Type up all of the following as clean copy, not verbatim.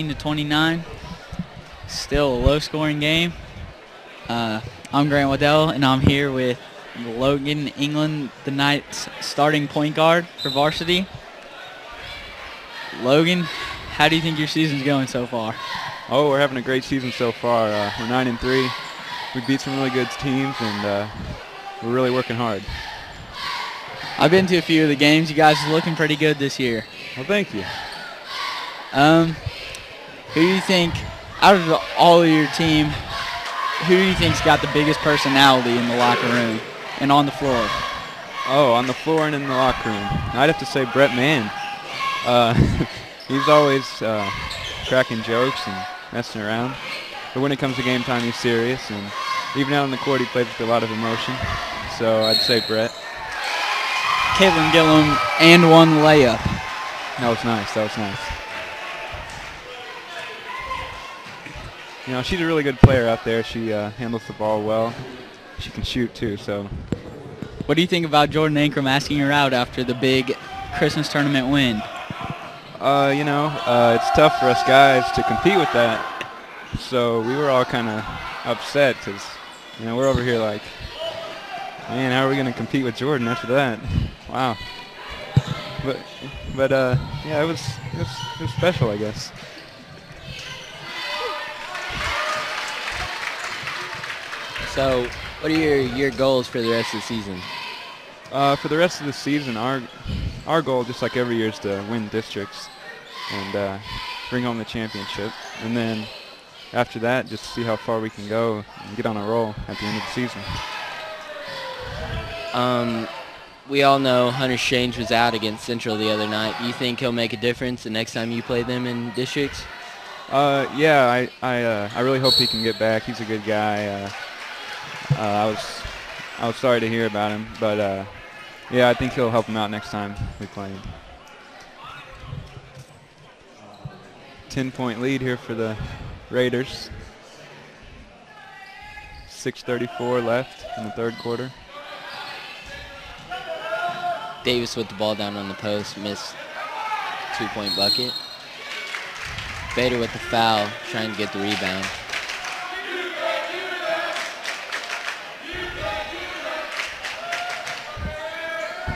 18-29. Still a low-scoring game. I'm Grant Waddell, and I'm here with Logan England, the Knights' starting point guard for varsity. Logan, how do you think your season's going so far? Oh, we're having a great season so far. We're 9-3. We beat some really good teams, and we're really working hard. I've been to a few of the games. You guys are looking pretty good this year. Well, thank you. Who do you think, out of all of your team, who do you think's got the biggest personality in the locker room and on the floor? Oh, on the floor and in the locker room. I'd have to say Brett Mann. He's always cracking jokes and messing around. But when it comes to game time, he's serious. And even out on the court, he plays with a lot of emotion. So I'd say Brett. Caitlin Gillum and one layup. That was nice. That was nice. You know, she's a really good player out there. She handles the ball well. She can shoot, too. So, what do you think about Jordan Ankrum asking her out after the big Christmas tournament win? You know, it's tough for us guys to compete with that. So we were all kind of upset because, you know, we're over here like, man, how are we going to compete with Jordan after that? Wow. But yeah, it was special, I guess. So, what are your goals for the rest of the season? For the rest of the season, our goal, just like every year, is to win districts and bring home the championship. And then after that, just see how far we can go and get on a roll at the end of the season. We all know Hunter Shange was out against Central the other night. Do you think he'll make a difference the next time you play them in districts? Yeah, I really hope he can get back. He's a good guy. I was sorry to hear about him, but yeah, I think he'll help him out next time we play him. 10-point lead here for the Raiders. 6:34 left in the third quarter. Davis with the ball down on the post, missed 2-point bucket. Bader with the foul, trying to get the rebound.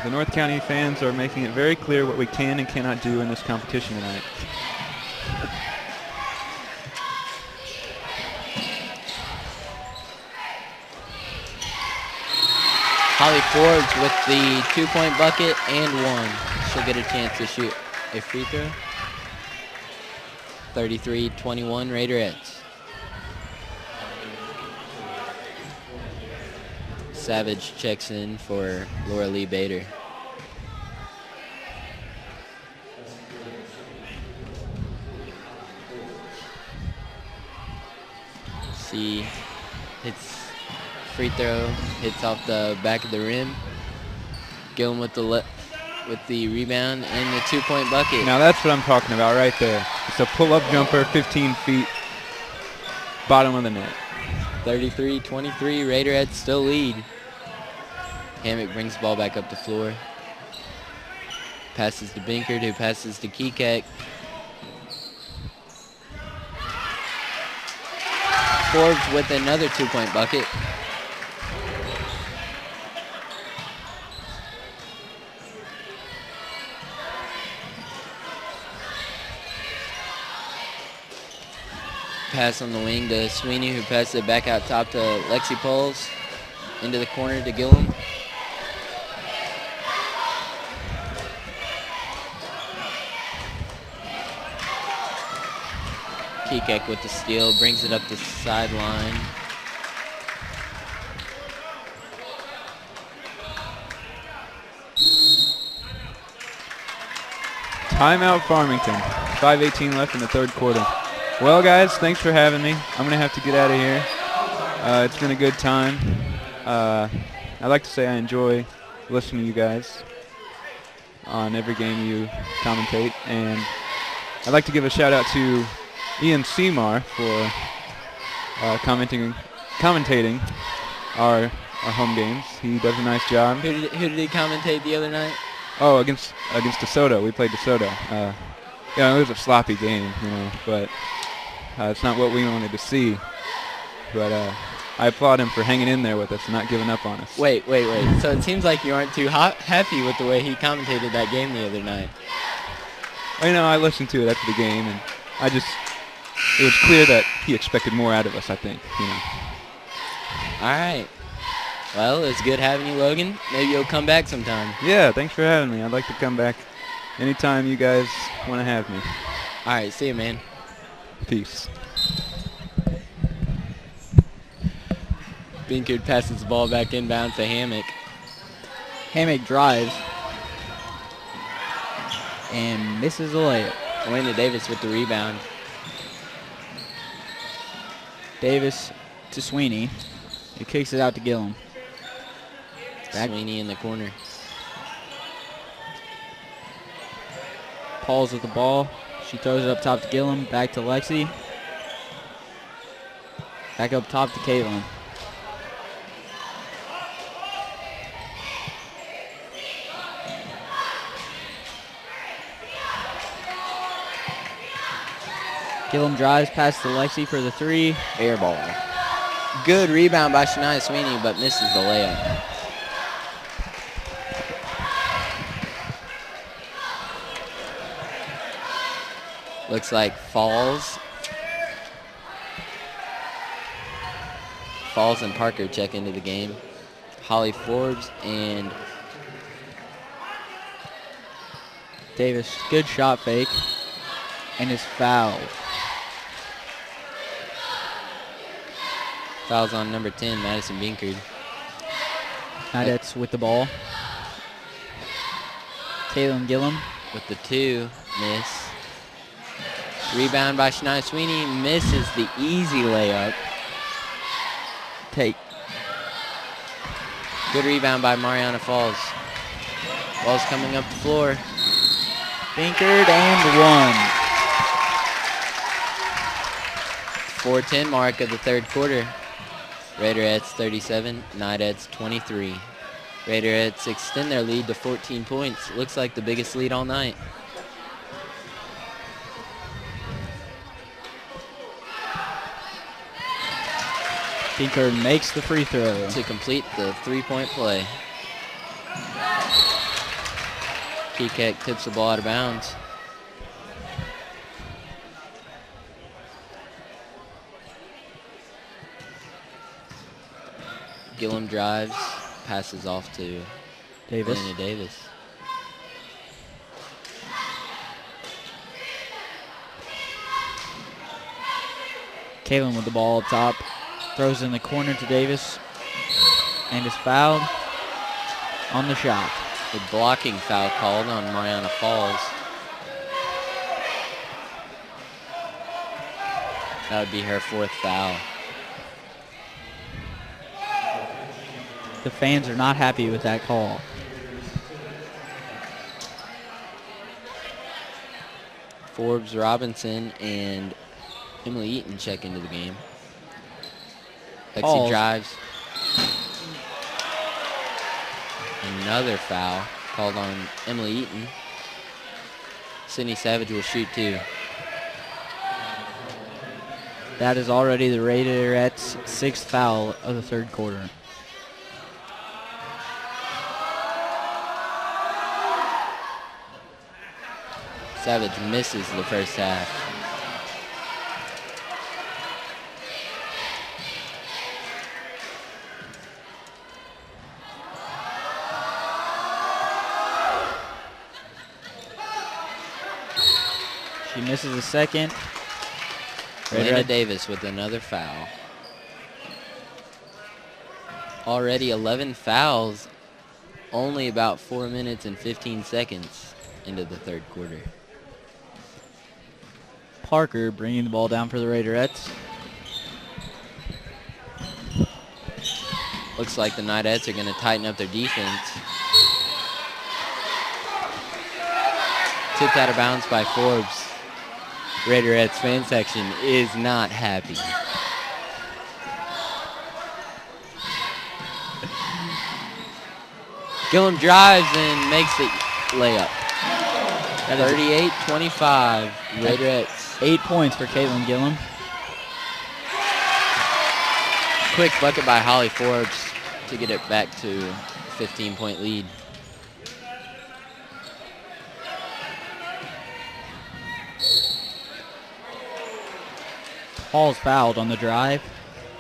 The North County fans are making it very clear what we can and cannot do in this competition tonight. Holly Forbes with the 2-point bucket and one. She'll get a chance to shoot a free throw. 33-21 Raiderettes. Savage checks in for Laura Lee Bader. See, hits free throw, hits off the back of the rim. Gillum with the rebound and the 2-point bucket. Now that's what I'm talking about right there. It's a pull-up jumper, 15 feet, bottom of the net. 33-23, Raiderettes still lead. Hammock brings the ball back up the floor. Passes to Binkert, who passes to Kekek. Forbes with another 2-point bucket. Pass on the wing to Sweeney, who passes it back out top to Lexi Poles. Into the corner to Gillum. Kekek with the steal, brings it up the sideline. Timeout Farmington. 5:18 left in the third quarter. Well, guys, thanks for having me. I'm going to have to get out of here. It's been a good time. I'd like to say I enjoy listening to you guys on every game you commentate. And I'd like to give a shout-out to Ian Seymour for commentating our home games. He does a nice job. Who did he commentate the other night? Oh, against DeSoto. We played DeSoto. Yeah, it was a sloppy game, but it's not what we wanted to see. But I applaud him for hanging in there with us and not giving up on us. Wait. So it seems like you aren't too happy with the way he commentated that game the other night. Well, I listened to it after the game, and it was clear that he expected more out of us, I think. All right. Well, it's good having you, Logan. Maybe you'll come back sometime. Yeah, thanks for having me. I'd like to come back anytime you guys want to have me. All right, see you, man. Peace. Binkard passes the ball back inbounds to Hammock. Hammock drives and misses the layup. Elena Davis with the rebound. Davis to Sweeney. He kicks it out to Gillum. Sweeney in the corner. Paul's with the ball. She throws it up top to Gillum. Back to Lexi. Back up top to Caitlin. Gillum drives past to Lexi for the three. Air ball. Good rebound by Shania Sweeney, but misses the layup. Looks like Falls and Parker check into the game. Holly Forbes and Davis, good shot fake, and is fouled. Fouls on number 10, Madison Binkard. Knightettes with the ball. Caitlin Gillum. With the two, miss. Rebound by Shania Sweeney, misses the easy layup. Take. Good rebound by Mariana Falls. Ball's coming up the floor. Binkard and one. 4:10 mark of the third quarter. Raiderettes 37, Knightettes 23. Raiderettes extend their lead to 14 points. Looks like the biggest lead all night. Binkard makes the free throw to complete the three-point play. Kekek tips the ball out of bounds. Gillum drives, passes off to Davis. Elena Davis. Caitlin with the ball up top. Throws in the corner to Davis. And is fouled on the shot. The blocking foul called on Mariana Falls. That would be her fourth foul. The fans are not happy with that call. Forbes, Robinson, and Emily Eaton check into the game. Lexi Falls. drives. Another foul called on Emily Eaton. Sydney Savage will shoot two. That is already the Raiderettes' sixth foul of the third quarter. Savage misses the first half. She misses a second. Elena Davis with another foul. Already 11 fouls, only about 4 minutes and 15 seconds into the third quarter. Parker bringing the ball down for the Raiderettes. Looks like the Knightettes are going to tighten up their defense. Tipped out of bounds by Forbes. Raiderettes fan section is not happy. Gillum drives and makes the layup. That is 38-25, Raiderettes. 8 points for Caitlin Gillum. Quick bucket by Holly Forbes to get it back to a 15-point lead. Paul's fouled on the drive.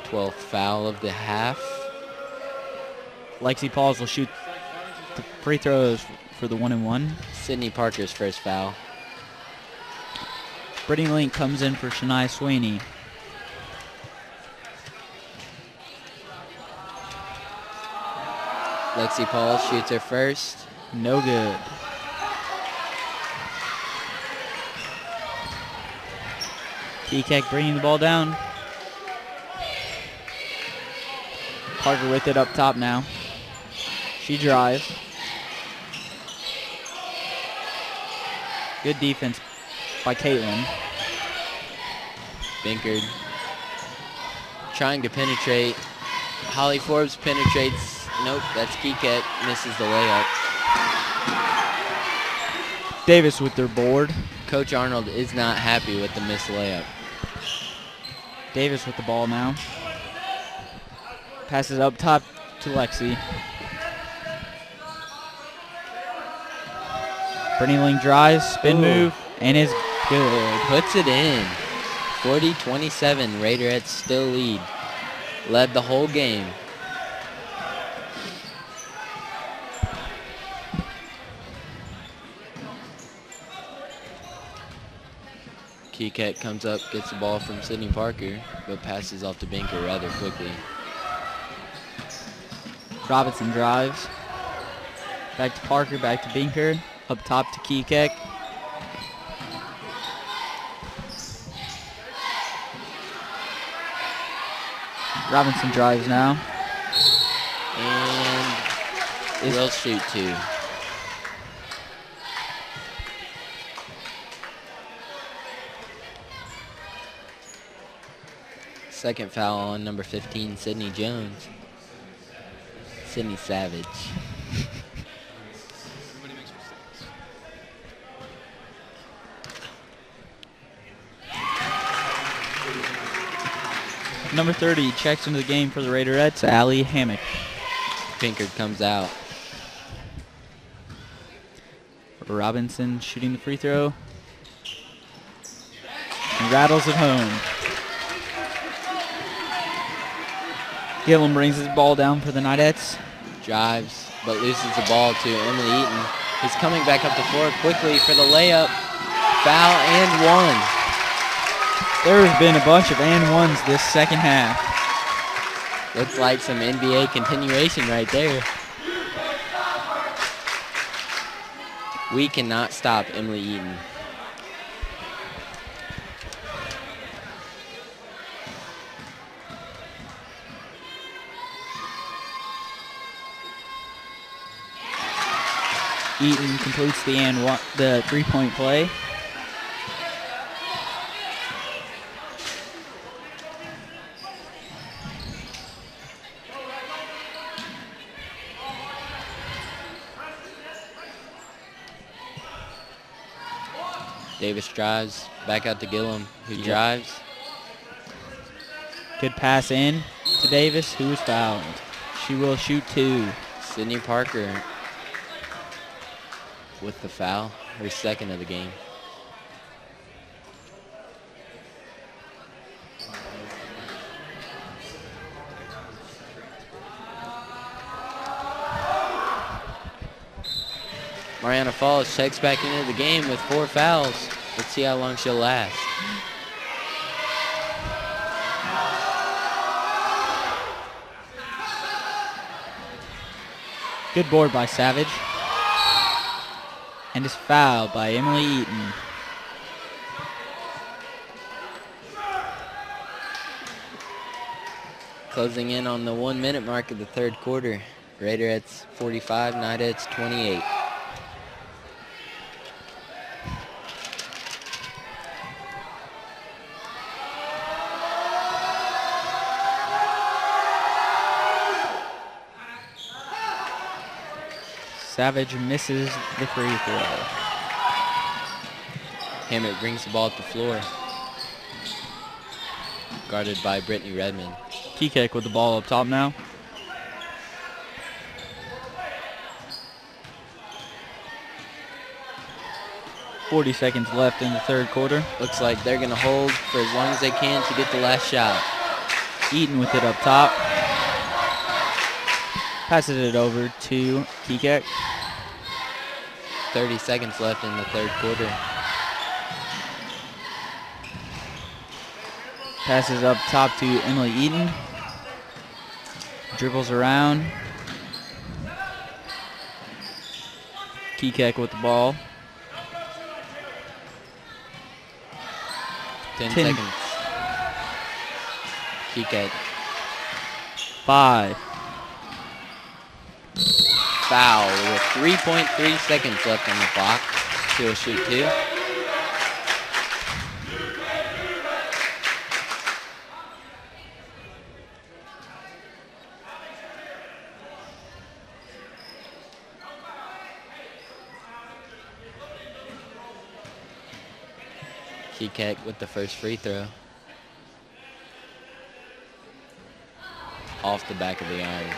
12th foul of the half. Lexi Pauls will shoot the free throws for the 1-and-1. Sydney Parker's first foul. Brittany Link comes in for Shania Sweeney. Lexi Paul shoots her first. No good. Kekek bringing the ball down. Parker with it up top now. She drives. Good defense by Caitlin. Binkard trying to penetrate. Holly Forbes penetrates. Nope, that's Kekek. Misses the layup. Davis with their board. Coach Arnold is not happy with the missed layup. Davis with the ball now. Passes up top to Lexi. Brittany Link drives, spin move, and is good. Puts it in. 40-27, Raiderettes still lead. Led the whole game. Kekek comes up, gets the ball from Sydney Parker, but passes off to Binker rather quickly. Robinson drives. Back to Parker, back to Binker. Up top to Kekek. Robinson drives now. And will shoot two. Second foul on number 15, Sydney Jones. Sydney Savage. Number 30 checks into the game for the Raiderettes, Allie Hammock. Pinkard comes out. Robinson shooting the free throw. And rattles it home. Gillum brings his ball down for the Knightettes. Drives, but loses the ball to Emily Eaton, who's coming back up the floor quickly for the layup. Foul and one. There has been a bunch of and ones this second half. Looks like some NBA continuation right there. We cannot stop Emily Eaton. Eaton completes the three-point play. Davis drives, back out to Gillum, who drives. Good pass in to Davis, who is fouled. She will shoot two. Sydney Parker with the foul, her second of the game. Mariana Falls checks back into the game with 4 fouls. Let's see how long she'll last. Good board by Savage. And is fouled by Emily Eaton. Closing in on the 1-minute mark of the third quarter. Raiderettes 45, Knightettes 28. Savage misses the free throw. Hammer brings the ball at the floor. Guarded by Brittany Redmond. Kekek with the ball up top now. .40 seconds left in the third quarter. Looks like they're going to hold for as long as they can to get the last shot. Eaton with it up top. Passes it over to Kekek. 30 seconds left in the third quarter. Passes up top to Emily Eaton. Dribbles around. Kekek with the ball. 10 10. seconds. Kekek. 5. Foul with 3.3 seconds left on the clock. She'll shoot 2. Kekek with the first free throw. Off the back of the iron.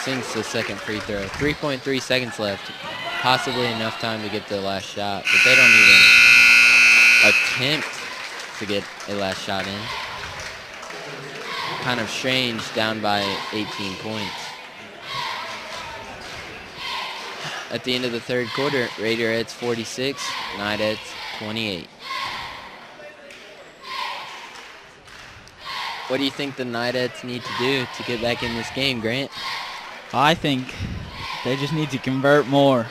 Sinks the second free throw. 3.3 seconds left. Possibly enough time to get the last shot, but they don't even attempt to get a last shot in. Kind of strange, down by 18 points. At the end of the third quarter, Raiderettes 46, Knightettes 28. What do you think the Knightettes need to do to get back in this game, Grant? I think they just need to convert more.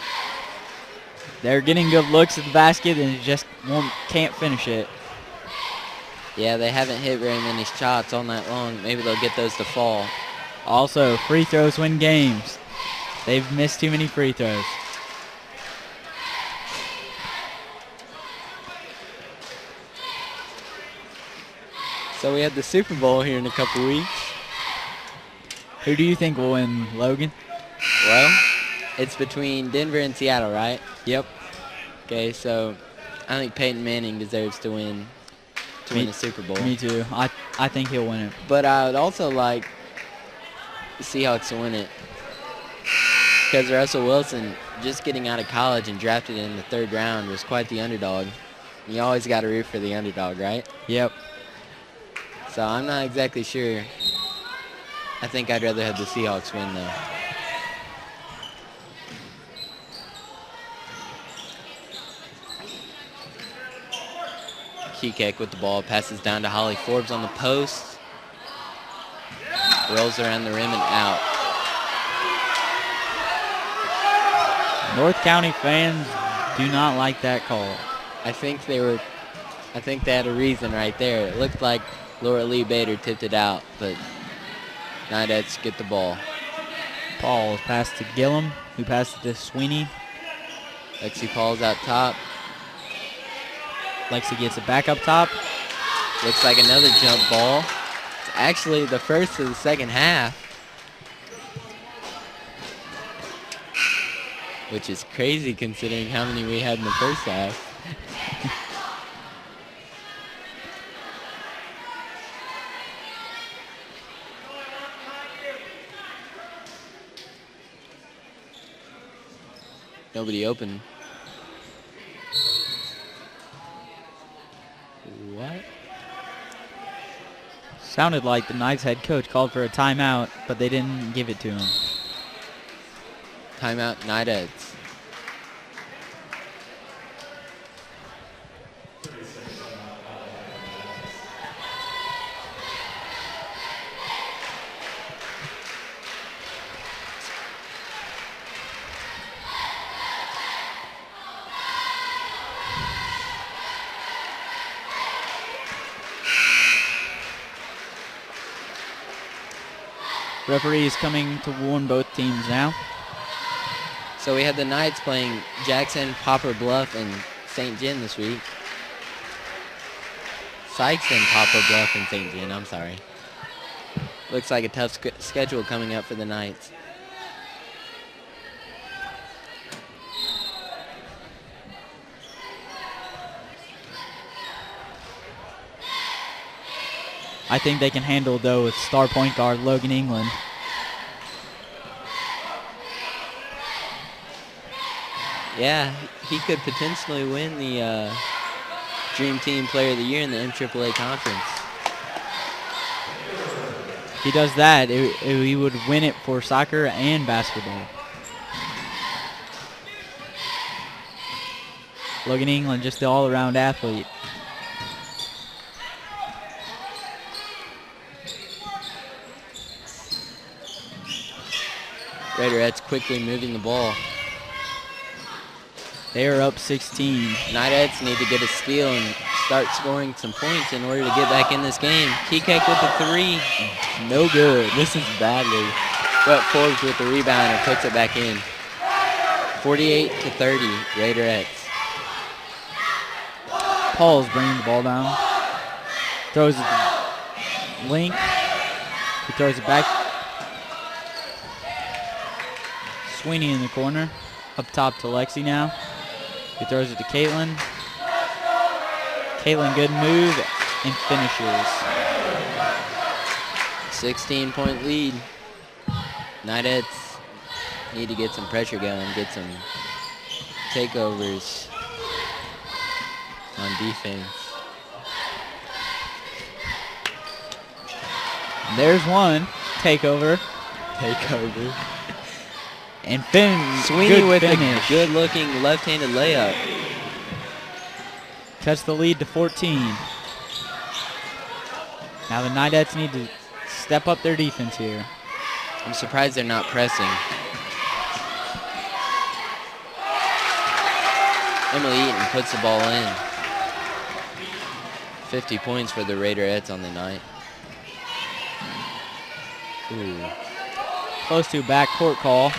They're getting good looks at the basket and just can't finish it. Yeah, they haven't hit very many shots all night long. Maybe they'll get those to fall. Also, free throws win games. They've missed too many free throws. So we have the Super Bowl here in a couple weeks. Who do you think will win, Logan? Well, it's between Denver and Seattle, right? Yep. Okay, so I think Peyton Manning deserves to win the Super Bowl. Me too. I think he'll win it. But I would also like the Seahawks to win it because Russell Wilson, just getting out of college and drafted in the third round, was quite the underdog. You always got to root for the underdog, right? Yep. So I'm not exactly sure. I think I'd rather have the Seahawks win, though. Kekek with the ball, passes down to Holly Forbes on the post. Rolls around the rim and out. North County fans do not like that call. I think they had a reason right there. It looked like Laura Lee Bader tipped it out, but Knightettes get the ball. Paul passed to Gillum, who passed it to Sweeney. Lexi Paul's out top. Lexi gets it back up top. Looks like another jump ball. It's actually the first of the second half, which is crazy considering how many we had in the first half. Nobody open. What? Sounded like the Knights head coach called for a timeout, but they didn't give it to him. Timeout, Knightettes. Referee is coming to warn both teams now. So we had the Knights playing Jackson, Popper Bluff, and St. John this week. Sykes and Poplar Bluff and St. John. I'm sorry. Looks like a tough schedule coming up for the Knights. I think they can handle, though, with star point guard Logan England. Yeah, he could potentially win the Dream Team Player of the Year in the MAAA Conference. If he does that, he would win it for soccer and basketball. Logan England, just the all-around athlete. Raiderettes quickly moving the ball. They are up 16. Knightettes need to get a steal and start scoring some points in order to get back in this game. Kekek with the three. No good. This is badly. But Forbes with the rebound and puts it back in. 48-30, Raiderettes. Paul's bringing the ball down. Throws it to Link. He throws it back. Sweeney in the corner. Up top to Lexi now. He throws it to Caitlin. Caitlin, good move and finishes. 16-point lead. Knightettes need to get some pressure going, get some takeovers on defense. And there's one. Takeover. And Finn, Sweeney with finish. a good-looking left-handed layup. Cuts the lead to 14. Now the Knightettes need to step up their defense here. I'm surprised they're not pressing. Emily Eaton puts the ball in. 50 points for the Raiderettes on the night. Ooh. Close to a backcourt call.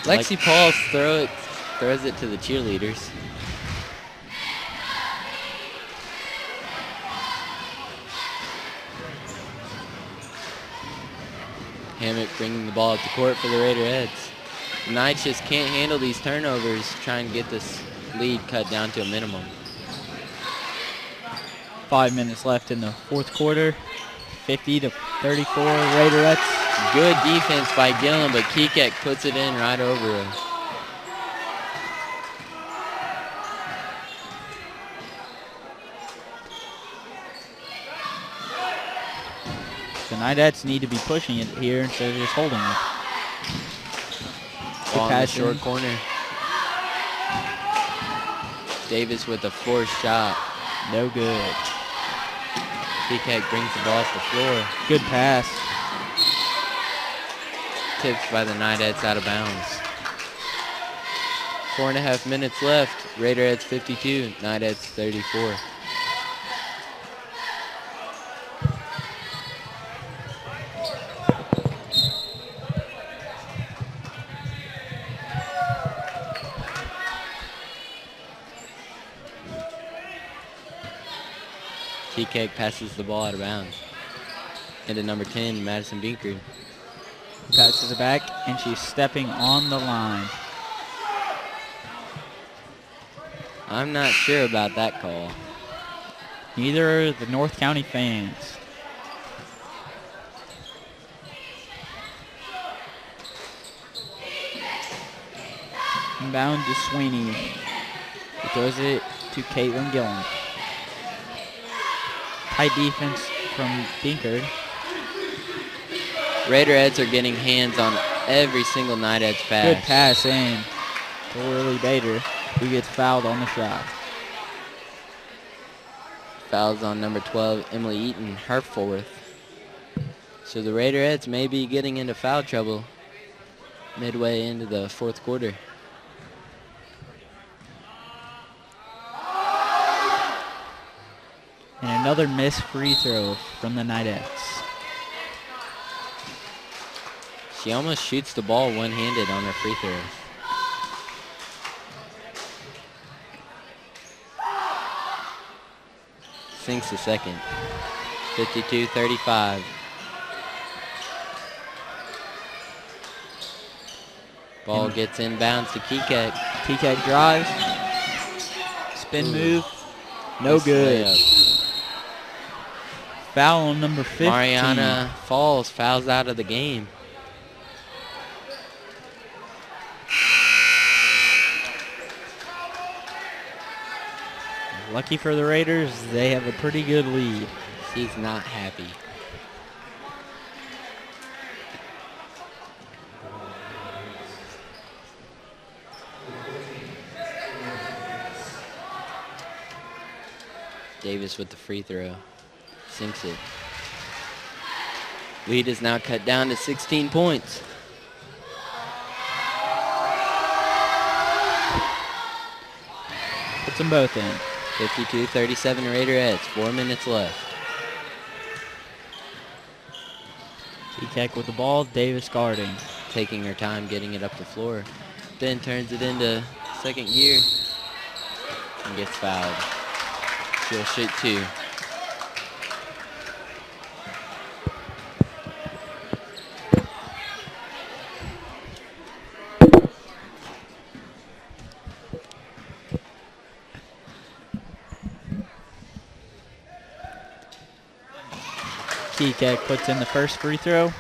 Lexi Pauls throws it to the cheerleaders. Hammock bringing the ball up the court for the Raiderettes. The Knights just can't handle these turnovers, trying to get this lead cut down to a minimum. 5 minutes left in the fourth quarter. 50-34 Raiderettes. Good defense by Gillen, but Kekek puts it in right over him. The Knightettes need to be pushing it here instead of just holding it. Ball in the short corner. Davis with a forced shot. No good. Kekek brings the ball off the floor. Good pass. Tipped by the Knightettes out of bounds. 4.5 minutes left. Raiderettes 52, Knightettes 34. Kekek passes the ball out of bounds. Into number 10, Madison Binkard. Passes it back, and she's stepping on the line. I'm not sure about that call. Neither are the North County fans. Inbound to Sweeney. He throws it to Caitlin Gillen. Tight defense from Binkard. Raiderettes are getting hands on every single Knightettes pass. Good pass in to Lily Bader, who gets fouled on the shot. Fouls on number 12, Emily Eaton, her fourth. So the Raiderettes may be getting into foul trouble midway into the fourth quarter. And another missed free throw from the Knightettes. She almost shoots the ball one-handed on her free throws. sinks the second. 52-35. Ball gets inbounds to Kekek. Kekek drives. Spin move. No good. Layup. Foul on number 15. Mariana Falls fouls out of the game. Lucky for the Raiders, they have a pretty good lead. He's not happy. Davis with the free throw. Sinks it. Lead is now cut down to 16 points. Puts them both in. 52-37 Raiderettes. 4 minutes left. Kekek with the ball, Davis guarding. Taking her time getting it up the floor. Then turns it into second gear and gets fouled. She'll shoot 2. Kekek puts in the first free throw.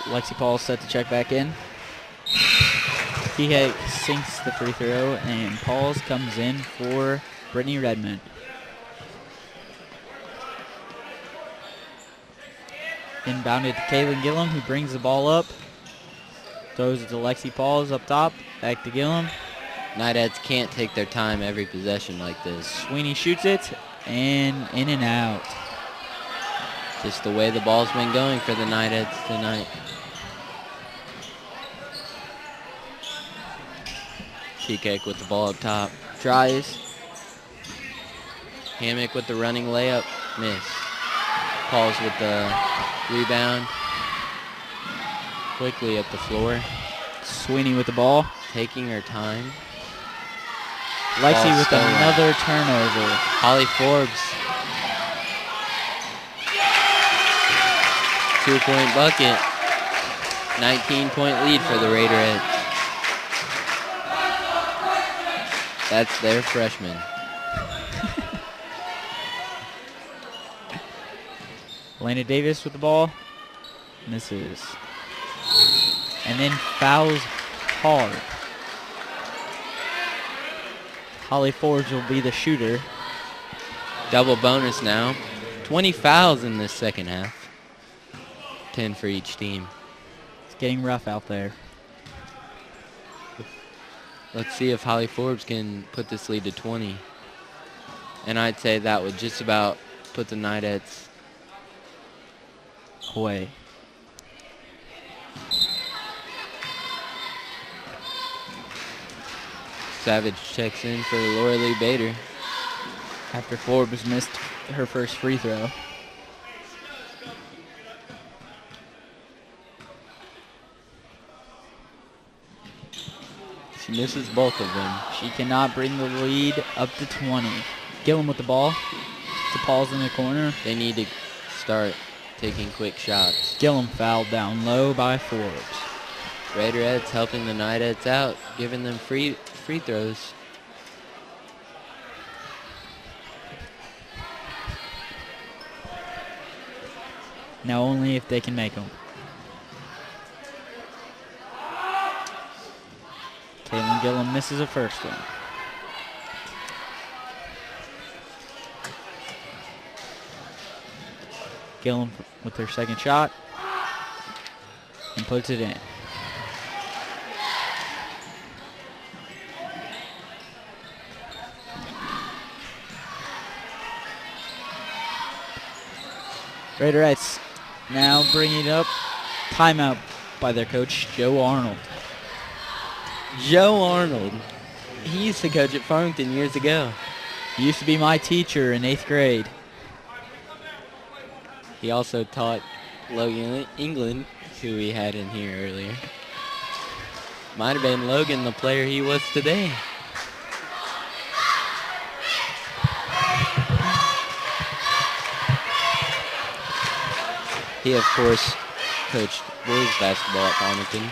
Lexi Paul's set to check back in. Kekek sinks the free throw, and Pauls comes in for Brittany Redmond. Inbounded to Kaylin Gillum, who brings the ball up. Throws it to Lexi Pauls up top. Back to Gillum. Knightettes can't take their time every possession like this. Sweeney shoots it, and in and out. Just the way the ball's been going for the Knightettes tonight. Kekek with the ball up top. Tries. Hammock with the running layup. Miss. Pauls with the rebound. Quickly up the floor. Sweeney with the ball. Taking her time. Lexi Ball with stolen. another turnover. Holly Forbes. 2-point bucket. 19-point lead for the Raiderettes. That's their freshman. Elena Davis with the ball. Misses. And then fouls hard. Holly Forbes will be the shooter. Double bonus now. 20 fouls in this second half. 10 for each team. It's getting rough out there. Let's see if Holly Forbes can put this lead to 20. And I'd say that would just about put the Knightettes Away. Savage checks in for Laura Lee Bader. After Forbes missed her first free throw. She misses both of them. She cannot bring the lead up to 20. Gillum with the ball. To Paul's in the corner. They need to start taking quick shots. Gillum fouled down low by Forbes. Raiderettes helping the Knightettes out, giving them free throws. Now only if they can make them. Kaylin Gillum misses a first one. Gillum with her second shot and puts it in. Raiderettes now bringing up timeout by their coach, Joe Arnold. Joe Arnold. He used to coach at Farmington years ago. He used to be my teacher in 8th grade. He also taught Logan England, who we had in here earlier. Might have been Logan, the player he was today. He, of course, coached boys basketball at Farmington.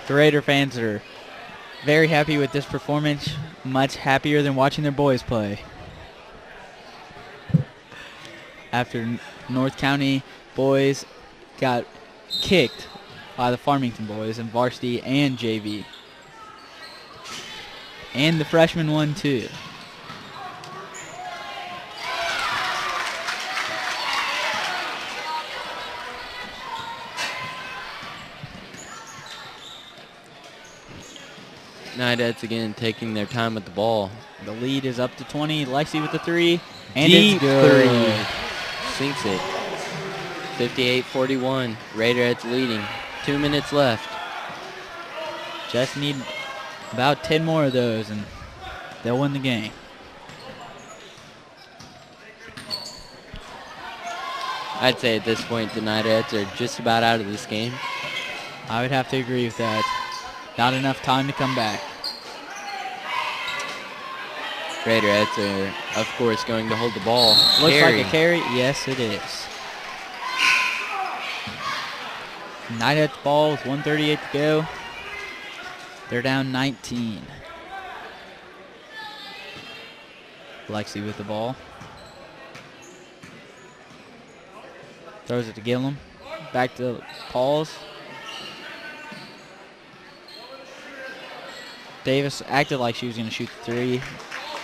The Raider fans are very happy with this performance, much happier than watching their boys play. After North County boys got kicked by the Farmington boys in varsity and JV. And the freshman won too. Knightettes again taking their time with the ball. The lead is up to 20. Lexi with the three. And Deep it's good. three. Sinks it. 58-41. Raiderettes leading. 2 minutes left. Just need about 10 more of those and they'll win the game. I'd say at this point the Knightettes are just about out of this game. I would have to agree with that. Not enough time to come back. Raiderettes are, of course, going to hold the ball. Looks Carry. like a carry. Yes, it is. Knightettes ball with 1:38 to go. They're down 19. Lexi with the ball. Throws it to Gillum. Back to Pauls. Davis acted like she was going to shoot the three,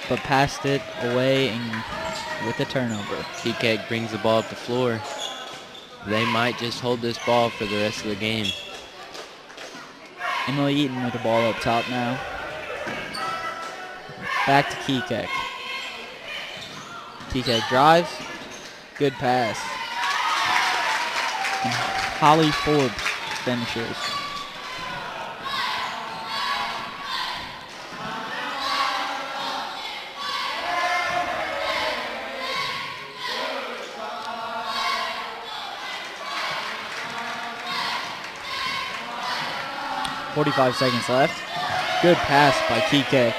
but passed it away and with a turnover. Kekek brings the ball up the floor. They might just hold this ball for the rest of the game. Emily Eaton with the ball up top now. Back to Kekek. Kekek drives. Good pass. And Holly Forbes finishes. .45 seconds left. Good pass by Kekek.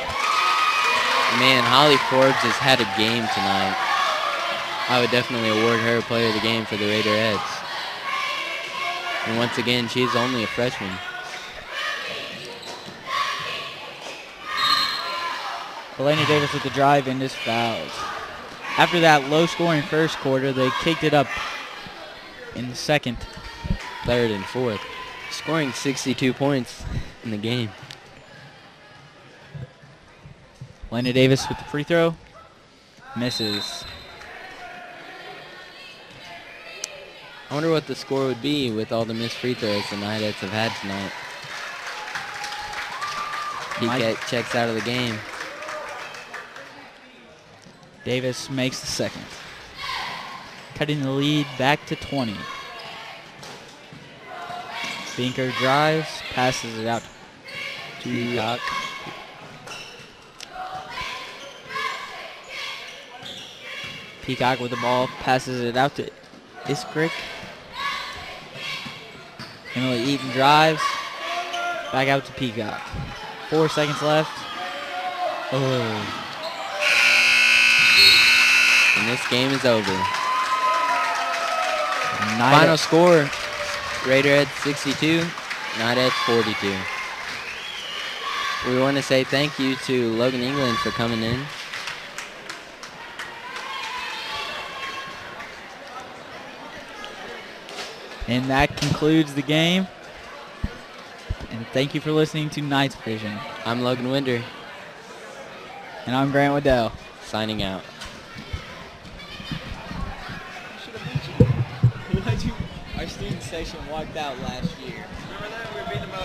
Man, Holly Forbes has had a game tonight. I would definitely award her player of the game for the Raiderettes. And once again, she's only a freshman. Elena Davis with the drive and is fouled. After that low-scoring first quarter, they kicked it up in the second. Third and fourth. Scoring 62 points in the game. Elena Davis with the free throw. Misses. I wonder what the score would be with all the missed free throws the Knightettes have had tonight. Kekek checks out of the game. Davis makes the second. Cutting the lead back to 20. Binker drives, passes it out to Peacock. Peacock with the ball, passes it out to Iskrick. Emily Eaton drives, back out to Peacock. 4 seconds left. Oh. And this game is over. Final score, Raiderettes 62, Knightettes 42. We want to say thank you to Logan England for coming in. And that concludes the game. And thank you for listening to Knights Vision. I'm Logan Winder, And I'm Grant Waddell. signing out. Our student section walked out last year. Remember that? We beat them by like